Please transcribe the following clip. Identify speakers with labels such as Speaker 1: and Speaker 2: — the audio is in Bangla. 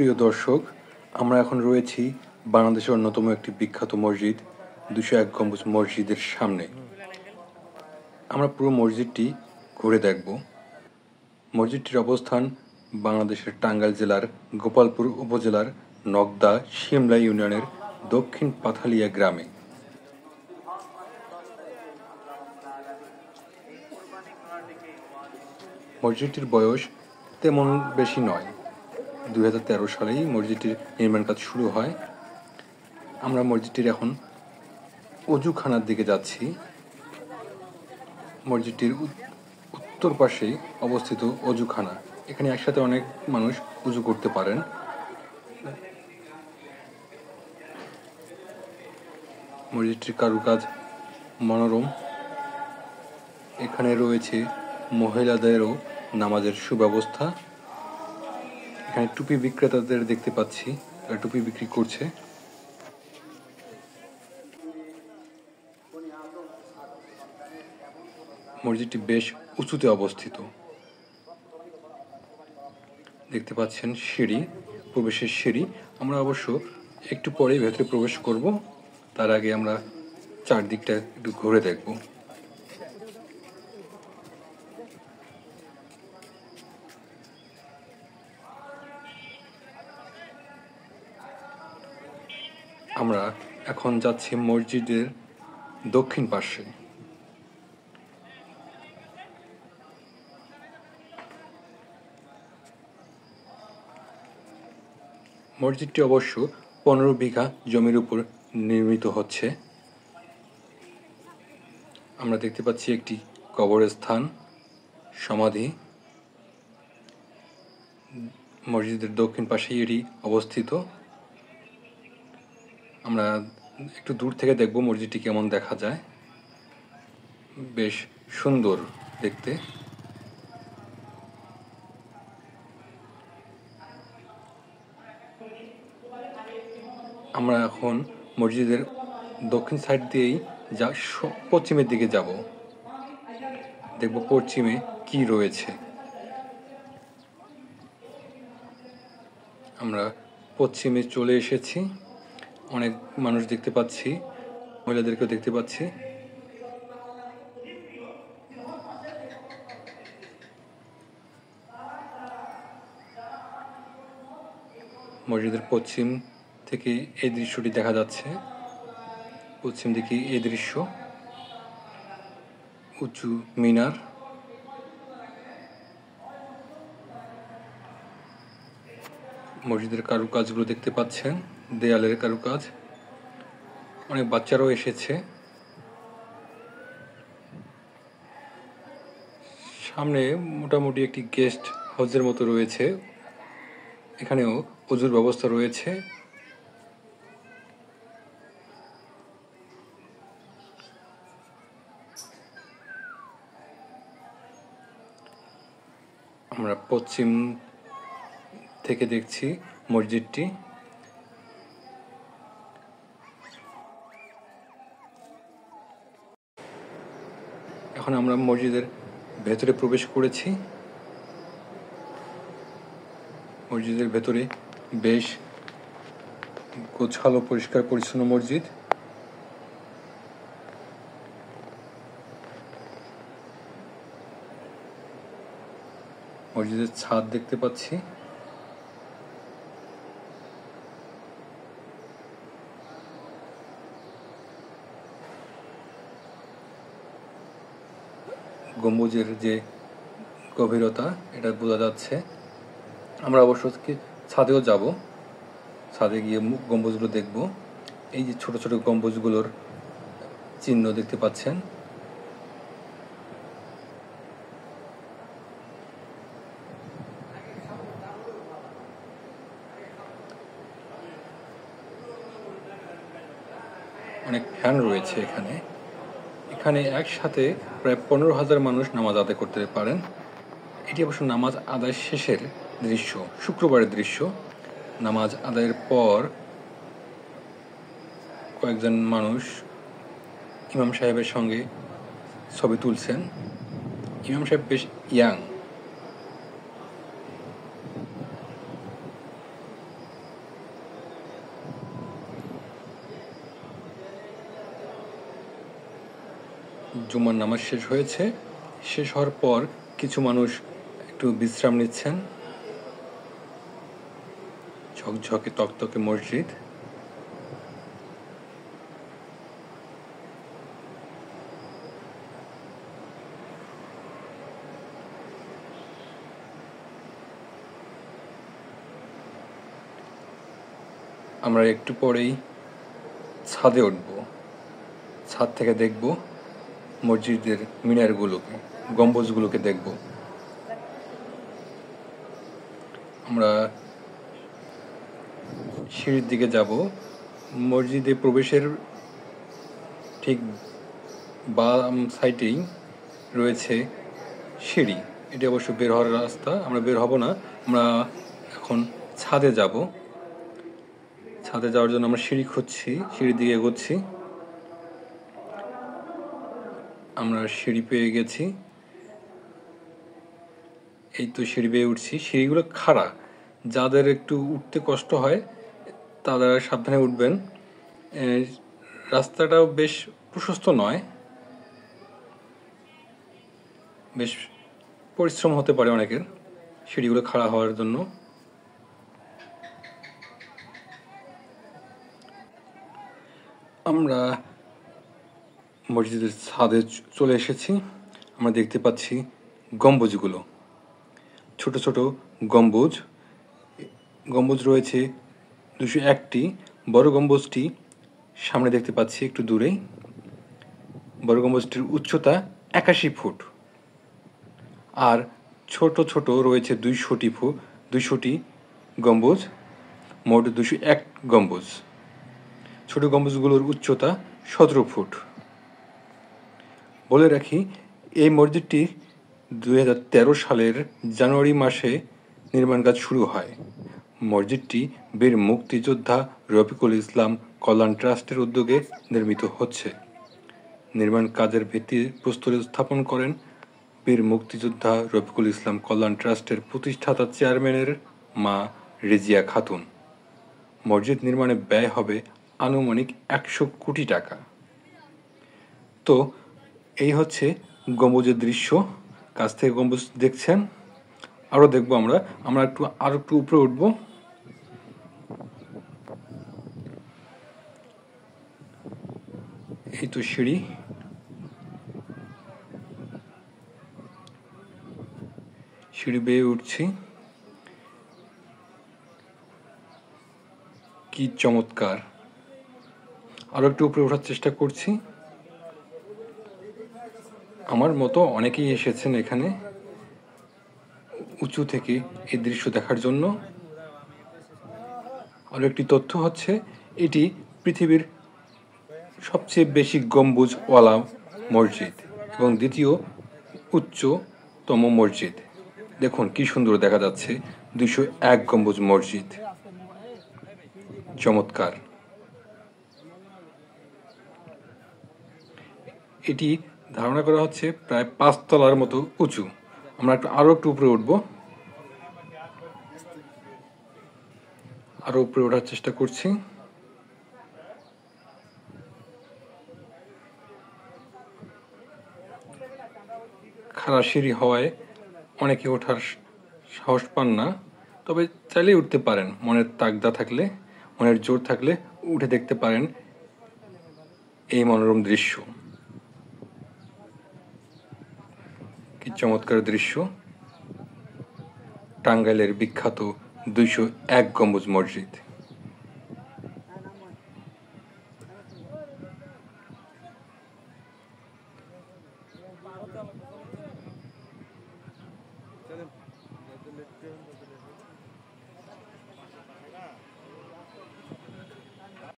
Speaker 1: প্রিয় দর্শক, আমরা এখন রয়েছি বাংলাদেশের অন্যতম একটি বিখ্যাত মসজিদ 201 গম্বুজ মসজিদের সামনে। আমরা পুরো মসজিদটি ঘুরে দেখব। মসজিদটির অবস্থান বাংলাদেশের টাঙ্গাইল জেলার গোপালপুর উপজেলার নগদা শিমলা ইউনিয়নের দক্ষিণ পাথালিয়া গ্রামে। মসজিদটির বয়স তেমন বেশি নয়। 2013 সালেই মসজিদটির নির্মাণ কাজ শুরু হয়। আমরা মসজিদটির এখন অজুখানার দিকে যাচ্ছি। মসজিদটির উত্তর পাশেই অবস্থিত অজুখানা। এখানে একসাথে অনেক মানুষ উজু করতে পারেন। মসজিদটির কারুকাজ মনোরম। এখানে রয়েছে মহিলাদেরও নামাজের সুব্যবস্থা। এখানে টুপি বিক্রেতাদের দেখতে পাচ্ছি, তারা টুপি বিক্রি করছে। মসজিদটি বেশ উঁচুতে অবস্থিত। দেখতে পাচ্ছেন সিঁড়ি, প্রবেশের সিঁড়ি। আমরা অবশ্য একটু পরেই ভেতরে প্রবেশ করব। তার আগে আমরা চারদিকটা একটু ঘুরে দেখব। আমরা এখন যাচ্ছি মসজিদের দক্ষিণ পাশে। মসজিদটি অবশ্য 15 বিঘা জমির উপর নির্মিত হচ্ছে। আমরা দেখতে পাচ্ছি একটি কবরস্থান, সমাধি। মসজিদের দক্ষিণ পাশেই এটি অবস্থিত। আমরা একটু দূর থেকে দেখব মসজিদটি কেমন দেখা যায়। বেশ সুন্দর দেখতে। আমরা এখন মসজিদের দক্ষিণ সাইড দিয়েই পশ্চিমের দিকে যাব। দেখব পশ্চিমে কি রয়েছে। আমরা পশ্চিমে চলে এসেছি। অনেক মানুষ দেখতে পাচ্ছি, মহিলাদেরকেও দেখতে পাচ্ছি। মসজিদের পশ্চিম থেকে এই দৃশ্যটি দেখা যাচ্ছে। পশ্চিম দিকে এই দৃশ্য, উঁচু মিনার। মসজিদের কারুকাজগুলো দেখতে পাচ্ছেন, দেয়ালের কারুকাজ। অনেক বাচ্চারাও এসেছে। সামনে মোটামুটি একটি গেস্ট হাউসের মতো রয়েছে। এখানেও ওযুর ব্যবস্থা রয়েছে। আমরা পশ্চিম থেকে দেখছি মসজিদটি। এখন আমরা মসজিদের ভেতরে প্রবেশ করেছি। মসজিদের ভেতরে বেশ গোছালো, পরিষ্কার পরিচ্ছন্ন মসজিদ। মসজিদের ছাদ দেখতে পাচ্ছি। গম্বুজের যে গভীরতা, এটা বোঝা যাচ্ছে। আমরা অবশ্য ছাদেও যাব। ছাদে গিয়ে গম্বুজগুলো দেখব। এই যে ছোট ছোট গম্বুজগুলোর চিহ্ন দেখতে পাচ্ছেন। অনেক ফ্যান রয়েছে এখানে। এখানে একসাথে প্রায় 15,000 মানুষ নামাজ আদায় করতে পারেন। এটি অবশ্য নামাজ আদায় শেষের দৃশ্য, শুক্রবারের দৃশ্য। নামাজ আদায়ের পর কয়েকজন মানুষ ইমাম সাহেবের সঙ্গে ছবি তুলছেন। ইমাম সাহেব বেশ ইয়াং। জুমার নামাজ শেষ হয়েছে। শেষ হওয়ার পর কিছু মানুষ একটু বিশ্রাম নিচ্ছেন। ঝকঝকে তকতকে মসজিদ। আমরা একটু পরেই ছাদে উঠব। ছাদ থেকে দেখব মসজিদের মিনারগুলোকে, গম্বুজগুলোকে দেখব। আমরা সিঁড়ির দিকে যাব। মসজিদে প্রবেশের ঠিক বাম সাইডেই রয়েছে সিঁড়ি। এটি অবশ্য বের হওয়ার রাস্তা। আমরা বের হব না, আমরা এখন ছাদে যাব। ছাদে যাওয়ার জন্য আমরা সিঁড়ি খুঁজছি, সিঁড়ির দিকে এগোচ্ছি। আমরা সিঁড়ি পেয়ে গেছি। এই তো সিঁড়ি বেয়ে উঠছি। সিঁড়িগুলো খাড়া, যাদের একটু উঠতে কষ্ট হয় তারা সাবধানে উঠবেন। রাস্তাটাও বেশ প্রশস্ত নয়, বেশ পরিশ্রম হতে পারে অনেকের সিঁড়িগুলো খাড়া হওয়ার জন্য। আমরা মসজিদের ছাদে চলে এসেছি। আমরা দেখতে পাচ্ছি গম্বুজগুলো, ছোট ছোট গম্বুজ। গম্বুজ রয়েছে 201টি। বড় গম্বুজটি সামনে দেখতে পাচ্ছি একটু দূরেই। বড় গম্বুজটির উচ্চতা 81 ফুট। আর ছোট ছোট রয়েছে 200টি গম্বুজ, মোট 201 গম্বুজ। ছোট গম্বুজগুলোর উচ্চতা 17 ফুট। বলে রাখি, এই মসজিদটি 2013 সালের জানুয়ারি মাসে নির্মাণ কাজ শুরু হয়। মসজিদটি বীর মুক্তিযোদ্ধা রফিকুল ইসলাম কল্যাণ ট্রাস্টের উদ্যোগে নির্মিত হচ্ছে। নির্মাণ কাজের ভিত্তিপ্রস্তর স্থাপন করেন বীর মুক্তিযোদ্ধা রফিকুল ইসলাম কল্যাণ ট্রাস্টের প্রতিষ্ঠাতা চেয়ারম্যানের মা রেজিয়া খাতুন। মসজিদ নির্মাণে ব্যয় হবে আনুমানিক 100 কোটি টাকা। তো এই হচ্ছে গম্বুজের দৃশ্য। কাছ থেকে গম্বুজ দেখছেন, আরও দেখবো আমরা আরো একটু উপরে উঠবো। এই তো সিঁড়ি। সিঁড়ি বেয়ে উঠছি। কি চমৎকার! আরো একটু উপরে ওঠার চেষ্টা করছি। আমার মতো অনেকেই এসেছেন এখানে উঁচু থেকে এই দৃশ্য দেখার জন্য। আরো একটি তথ্য হচ্ছে, এটি পৃথিবীর সবচেয়ে বেশি গম্বুজওয়ালা মসজিদ এবং দ্বিতীয় উচ্চতম মসজিদ। দেখুন কি সুন্দর দেখা যাচ্ছে 201 গম্বুজ মসজিদ। চমৎকার! এটি ধারণা করা হচ্ছে প্রায় 5 তলার মতো উঁচু। আমরা আরো একটু উপরে উঠবো। আরো উপরে ওঠার চেষ্টা করছি। খাড়া সিঁড়ি হওয়ায় অনেকে ওঠার সাহস পান না, তবে চাইলেই উঠতে পারেন। মনের তাগদা থাকলে, মনের জোর থাকলে উঠে দেখতে পারেন এই মনোরম দৃশ্য। কি চমৎকার দৃশ্য! টাঙ্গাইলের বিখ্যাত 201 গম্বুজ মসজিদ।